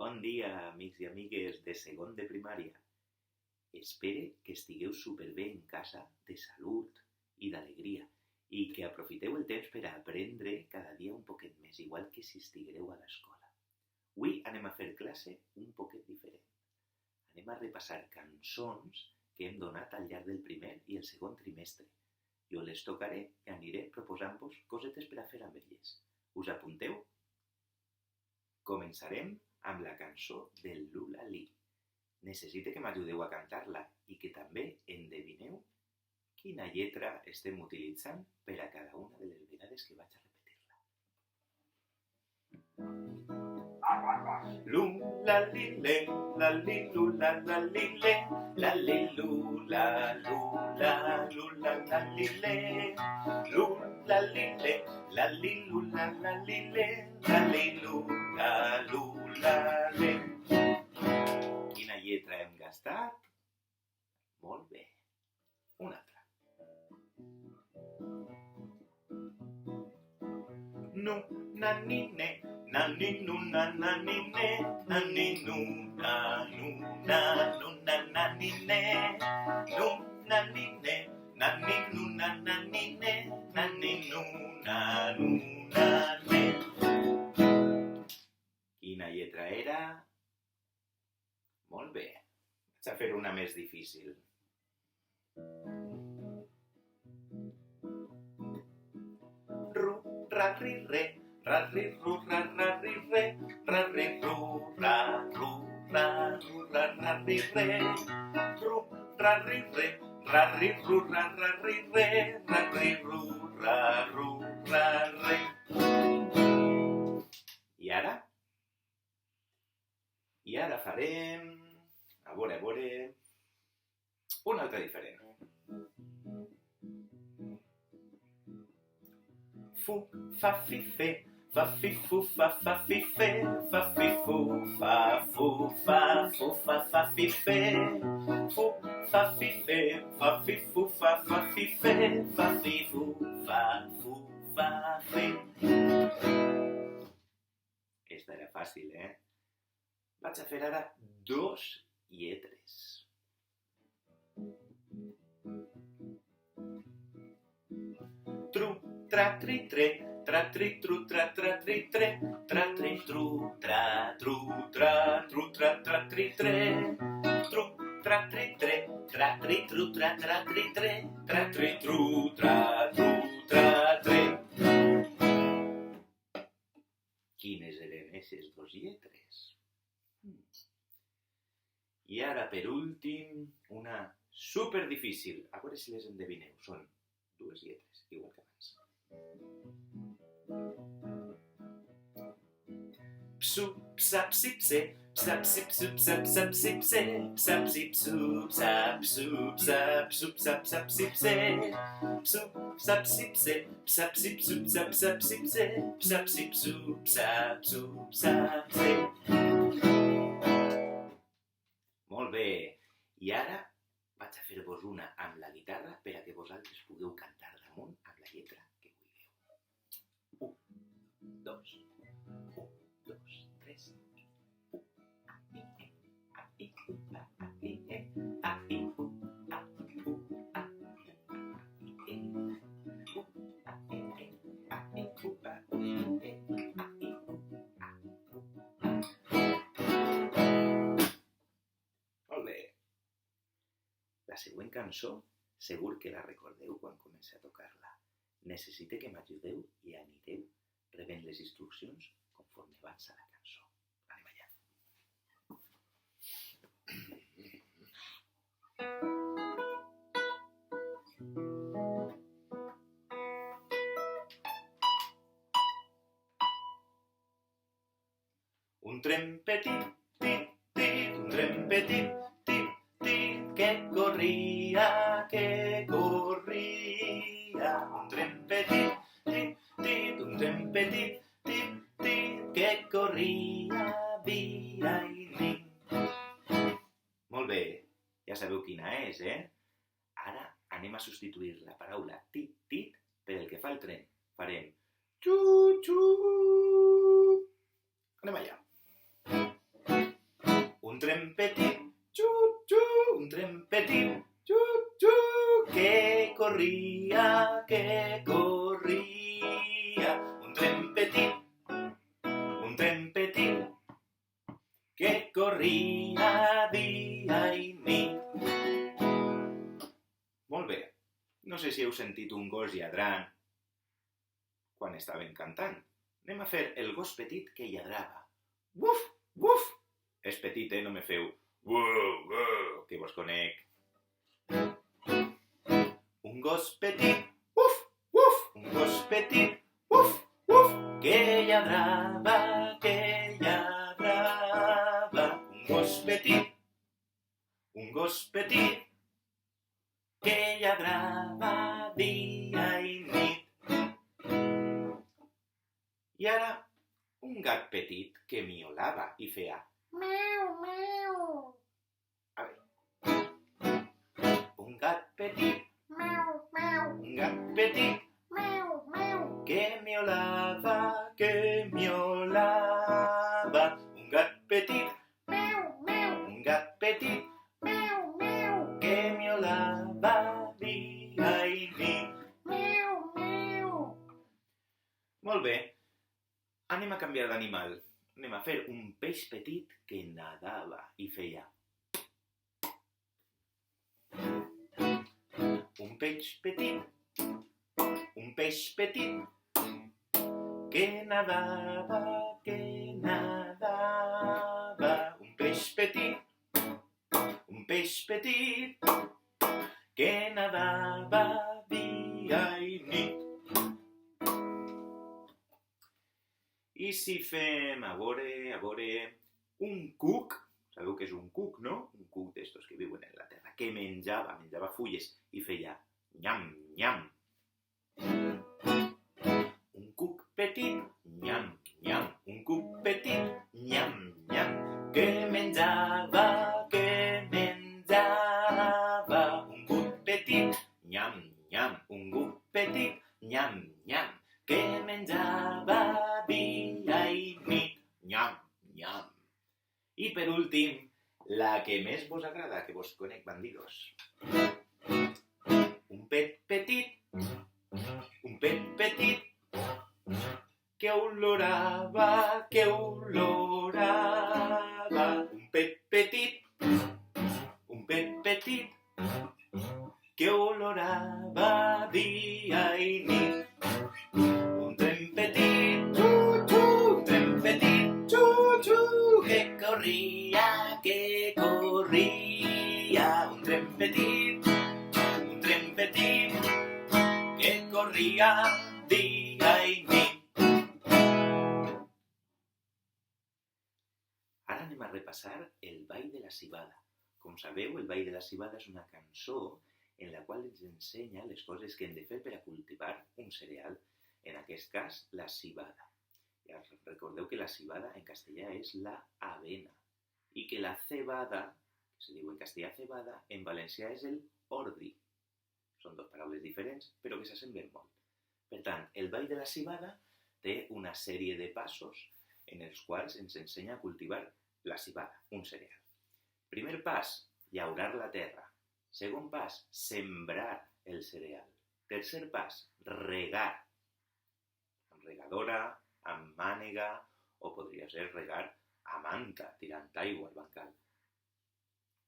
Bon dia, amics i amigues de segon de primària. Espere que estigueu superbé en casa, de salut i d'alegria, i que aprofiteu el temps per a aprendre cada dia un poquet més, igual que si estiguereu a l'escola. Avui anem a fer classe un poquet diferent. Anem a repassar cançons que hem donat al llarg del primer i el segon trimestre. Jo les tocaré i aniré proposant-vos cosetes per a fer amb elles. Us apunteu? Començarem amb la cançó del Lula Lee. Necessite que m'ajudeu a cantar-la i que també endevineu quina lletra estem utilitzant per a cada una de les vegades que vaig a repetir-la. Lula lile, la li lula la lile, la li lula lula lula la lile, lula lile, la li lula la lile, la li lula lula le. Quina lletra hem gastat? Molt bé. Una altra. Nu, na, ni, ne, na, ni, nu, na, ni, ne, na, ni, nu, na, na, ni, ne, nu, na, ni, ne, na, ni, nu, na, ni, ne, na, ni, nu, na, ne. Quina lletra era? Molt bé. Vaig a fer una més difícil. Ru, ra, ri, re, ra, ri, ru, ra, ri, re, ra, ri, ru, ra, ra, ri, re, ru, ra, ri, re, ra, ri, ru, ra, ri, re, ra, ri, ru, ra, re. I ara? I ara farem, a veure, una altra diferent. Fu, fa, fi, fe, fa, fi, fu, fa, fi, fe, fa, fi, fu, fa, fi, fe, fu, fa, fi, fe, fa, fi, fu, fa, fi, fe, fa, fi, fu, fa, fe. Esta era fàcil, Vaig a fer ara dos lletres. Tru, tra, tri, tre, tra, tri, tru, tra, tri, tre, tra, tri, tru, tra, tru, tra, tri, tre, tru, tra, tri, tre, tra, tri, tru, tra, tri, tre, tra, tri, tru, tra, tre. Quines eren aquestes dos lletres? I ara, per últim, una superdifícil. A veure si les endevineu. Són dues lletres, igual que abans. Psu, psap, sip, se, psap, sip, sup, sap, sip, se, psap, sip, sup, sap, sap, sip, se, psu, psap, sip, se, psap, sip, sup, sap, sip, se, psap, sip, sup, sap, se. Molt bé. I ara vaig a fer-vos una amb la guitarra per a que vosaltres pugueu cantar damunt amb la lletra que vulgueu. 1, 2, 1, 2, 3. La següent cançó, segur que la recordeu quan comencé a tocar-la. Necessite que m'ajudeu i anireu rebent les instruccions conforme avança la cançó. Anem allà. Un tren petit, tit, tit, un tren petit, que corria, un tren petit, un tren petit, que corria dia i nit. Molt bé, ja sabeu quina és, Ara anem a substituir la paraula tit, tit, per el que fa el tren. Farem xu, xu. Anem allà. tren petit, xu, un tren petit, xu, que corria, un tren petit, que corria dia i nit. Molt bé, no sé si heu sentit un gos lladrant quan estaven cantant. Anem a fer el gos petit que lladrava. Uf, uf! És petit, no me feu que vos conec. Un gos petit, uf, uf! Un gos petit, uf, uf! Que lladrava, un gos petit, que lladrava dia i nit. I ara, un gat petit que miolava i feia meu, meu. A veure. Un gat petit, meu, meu. Un gat petit, meu, meu. Que miolava, Un gat petit, meu, meu. Un gat petit, meu, meu. Que miolava dia i nit. Meu, meu. Molt bé. Anem a canviar d'animal. Anem a fer un peix petit que nadava i feia. Un peix petit, que nadava, Un peix petit, que nadava dia i nit. I si fem, a veure, un cuc, sabeu què és un cuc, no? Un cuc d'estos que viuen en la terra, que menjava fulles i feia nyam, nyam. Un cuc petit, nyam, nyam. Un cuc petit, nyam, nyam. Que menjava, Un cuc petit, nyam, nyam. Un cuc petit, nyam, nyam. Que menjava dia i nit, nyam, nyam. I per últim, la que més vos agrada, que vos conec, bandidos. Un pet petit, que olorava, Un pet petit, que olorava dia i nit. Un tren petit, un tren petit, que corria, Un tren petit, que corria dia i nit. Ara anem a repassar el ball de la civada. Com sabeu, el ball de la civada és una cançó en la qual ens ensenya les coses que hem de fer per a cultivar un cereal, en aquest cas, la civada. Ja recordeu que la civada en castellà és la avena i que la cebada, que se diu en castellà cebada, en valencià és el ordi. Són dues paraules diferents, però que s'assemblen molt. Per tant, el ball de la civada té una sèrie de passos en els quals ens ensenya a cultivar la civada, un cereal. Primer pas, llaurar la terra. Segon pas, sembrar el cereal. Tercer pas, regar. Amb regadora, amb mànega, o podria ser regar a manta, tirant aigua al bancal.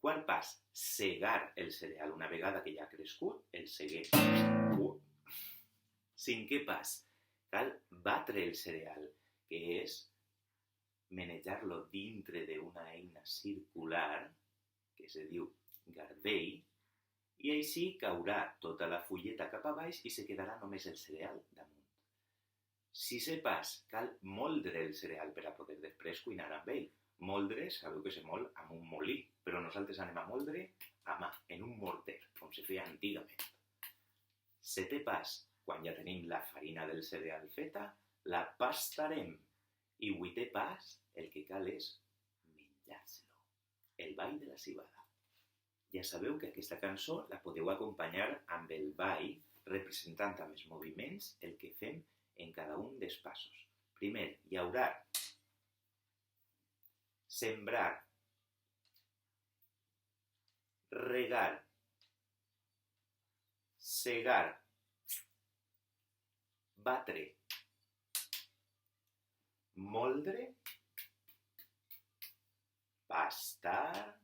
Quart pas, segar el cereal. Una vegada que ja ha crescut, el seguem. Cinquè pas, cal batre el cereal, que és manejar-lo dintre d'una eina circular, que se diu garbell, i així caurà tota la fulleta cap a baix i se quedarà només el cereal damunt. Sisè pas, cal moldre el cereal per a poder després cuinar amb ell. Moldre, sabeu que se mol amb un molí, però nosaltres anem a moldre a mà, en un morter, com se feia antigament. Setè pas, quan ja tenim la farina del cereal feta, la pastarem. I vuitè pas, el que cal és menjar-se-lo. El ball de la civada. Ja sabeu que aquesta cançó la podeu acompanyar amb el ball, representant amb els moviments el que fem en cada un dels passos. Primer, llaurar. Sembrar. regar, segar, batre, moldre, pastar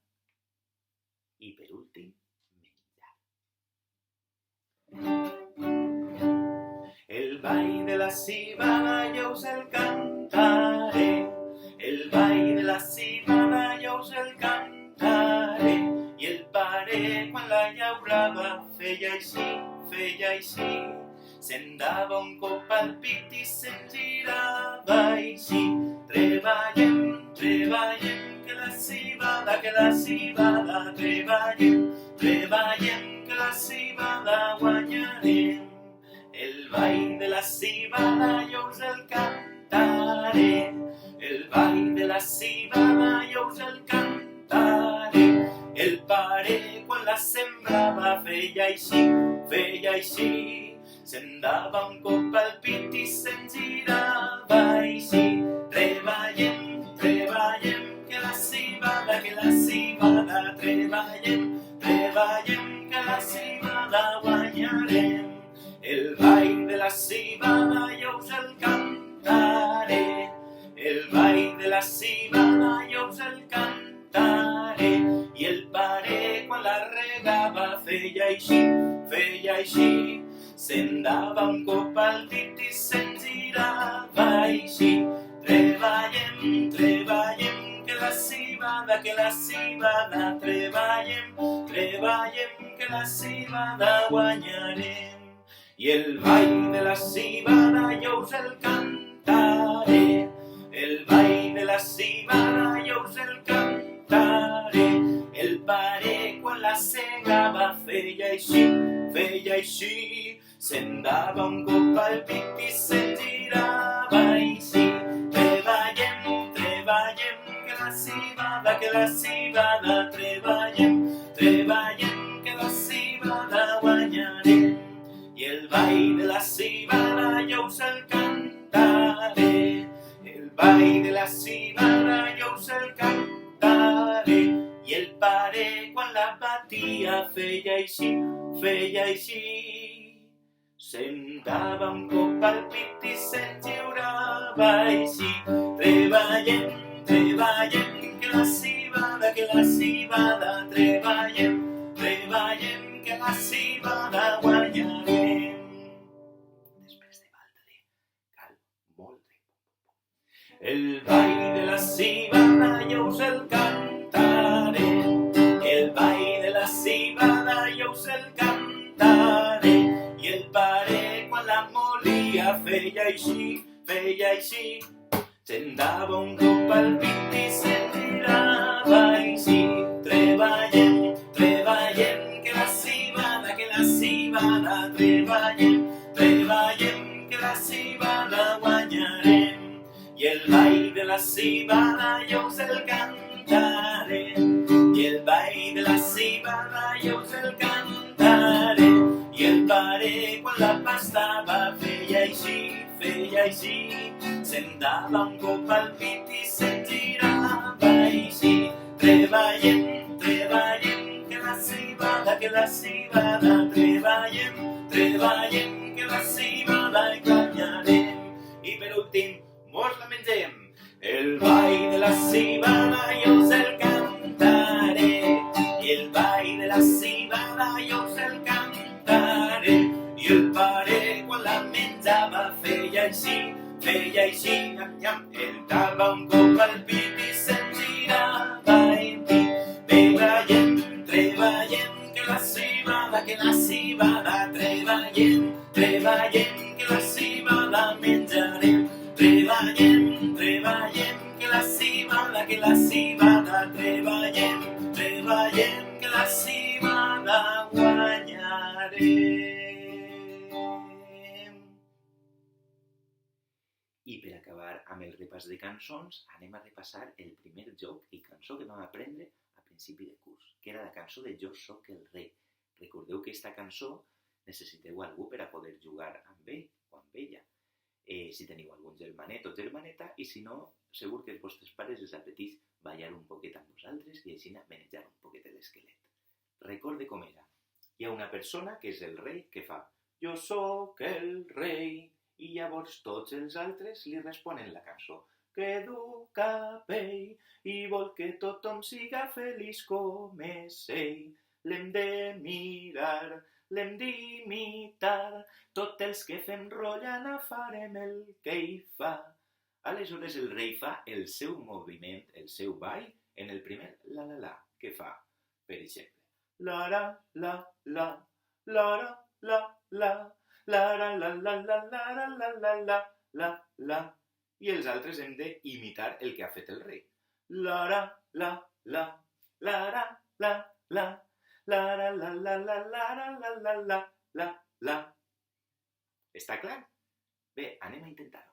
i, per últim, menjar. El ball de la cibada jo us el cantaré, el ball de la cibada jo us el cantaré, i el pare quan la llaurava feia així, se'n dava un cop al pit i se'n girava així. Treballem, que la cibada, treballem, que la cibada guanyarem. El ball de la cibada jo us el cantaré, el ball de la cibada jo us el cantaré. El pare quan la sembrava feia així, se'n dava un cop al pit i se'n girava així. Treballem, que la cibada, treballem, que la cibada guanyarem. El ball de la cibada jo us el cantaré, el ball de la cibada jo us el cantaré, i el pare quan la regava feia així, se'n dava un cop al dit i se'n girava així. Treballem, que la cibada, treballem, que la cibada guanyarem. I el ball de la cibada jo us el cantaré, el ball de la cibada jo us el cantaré. El pare quan la segava feia així, se'n dava un cop al pit i se'n girava així. Treballem, que la cibada, treballem, que la cibada guanyarem. I el ball de la cibada jo us el cantaré, el ball de la cibada jo us el cantaré. I el pare quan la batia feia així, se'n dava un cop al pit i se'n girava així. Treballem, que la cibada, treballem, que la cibada guanyarem. Després de batre, cal moldre. El ball de la cibada jo us el cantaré, el ball de la cibada jo us el cantaré. I el pare quan la molia feia així, se'n dava un cop al pit i se'n girava així. Treballem, que la cibada, treballem, que la cibada guanyarem. I el ball de la cibada jo us el cantaré, i el ball de la cibada jo us el cantaré. I el pare quan la pastava feia així, se'n dava un cop al pit i se'n girava així. Treballem, que la cibada, treballem, que la cibada guanyarem. I per últim, mos la mengem. El ball de la cibada jo us el cantaré, i el ball de la cibada jo us el cantaré. I el pare quan la menjava feia així, nyam, nyam, el dava un cop al pit i se'n girava així. Treballem, que la cibada, treballem, que la cibada menjarem. Treballem, que la cibada, treballem, que la cibada guanyarem. I per acabar amb el repàs de cançons, anem a repassar el primer joc i cançó que vam aprendre a principi de curs, que era la cançó de Jo soc el rei. Recordeu que aquesta cançó necessiteu algú per a poder jugar amb ell o amb ella. Si teniu algun germanet o germaneta, i si no, segur que els vostres pares els apeteix ballar un poquet amb vosaltres i així manejar un poquet l'esquelet. Recorde com era. Hi ha una persona que és el rei que fa «Jo sóc el rei» i llavors tots els altres li responen la cançó «Que du capell i vol que tothom siga feliç com és ell». L'hem de mirar, l'hem d'imitar, tots els que fem rotllana farem el que ell fa. Aleshores el rei fa el seu moviment, el seu ball, en el primer la, que fa, per exemple. La la la la, la la la, la la la la la la la la la la la la. I els altres hem d'imitar el que ha fet el rei. La la la la, la la la la, la la la la la la la la la la la. Està clar? Bé, anem a intentar-ho.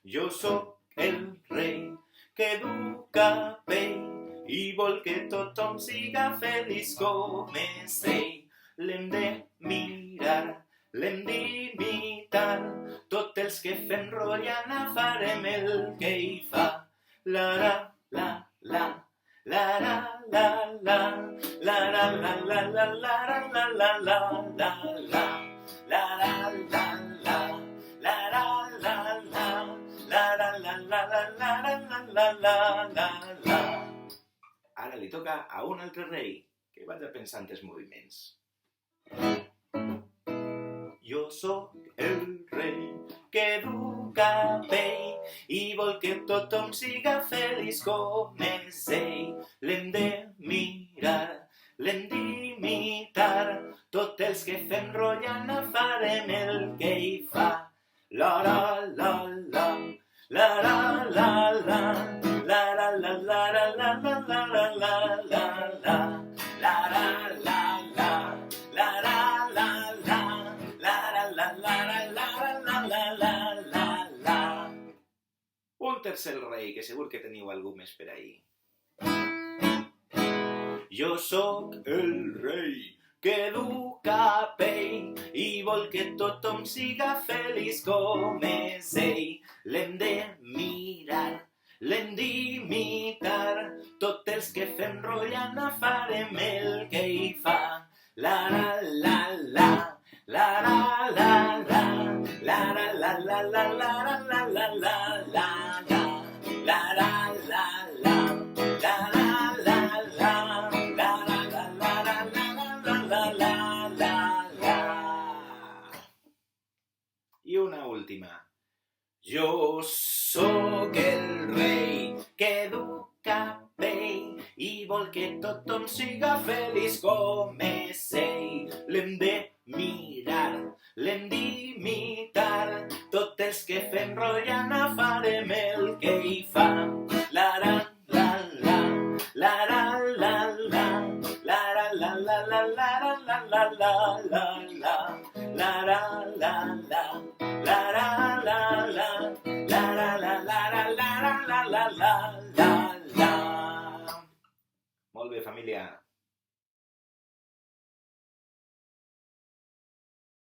Jo sóc el rei que du capell i vol que tothom siga feliç com és ell. L'hem de mirar, l'hem d'imitar, tots els que fem rotllana farem el que ell fa. La la la la, la la la la, la la la la la la la la la la la la, la la la la, la la la la, la la la la la la la la la la. Ara li toca a un altre rei que vaig pensant els moviments. Jo sóc el rei que du capell i vol que tothom siga feliç com és ell. L'hem de mirar, l'hem d'imitar, tots els que fem rotllana farem el que ell fa. La la la la, la la la la, la la la la la la la la la la la, la la la la, la la la la, la la la la la la la la. Un tercer rei, que segur que teniu algú més per ahí. Jo sóc el rei que du capell i vol que tothom siga feliç com és ell. L'hem de mirar, l'hem d'imitar, tots els que fem rotllana farem el que ell fa. La la la la, la la la la, la la la la la la la la la la la, la la la la, la la la la, la la la la la la la. I una última. Jo sóc el rei que du capell i vol que tothom siga feliç com és ell. L'hem de mirar, l'hem d'imitar, tots els que fem rotllana farem el que ell fa. La la la la, la la la la, la la la la la la la la la la, la la la la, la la la la, la la la la la la la la la la. Molt bé, família.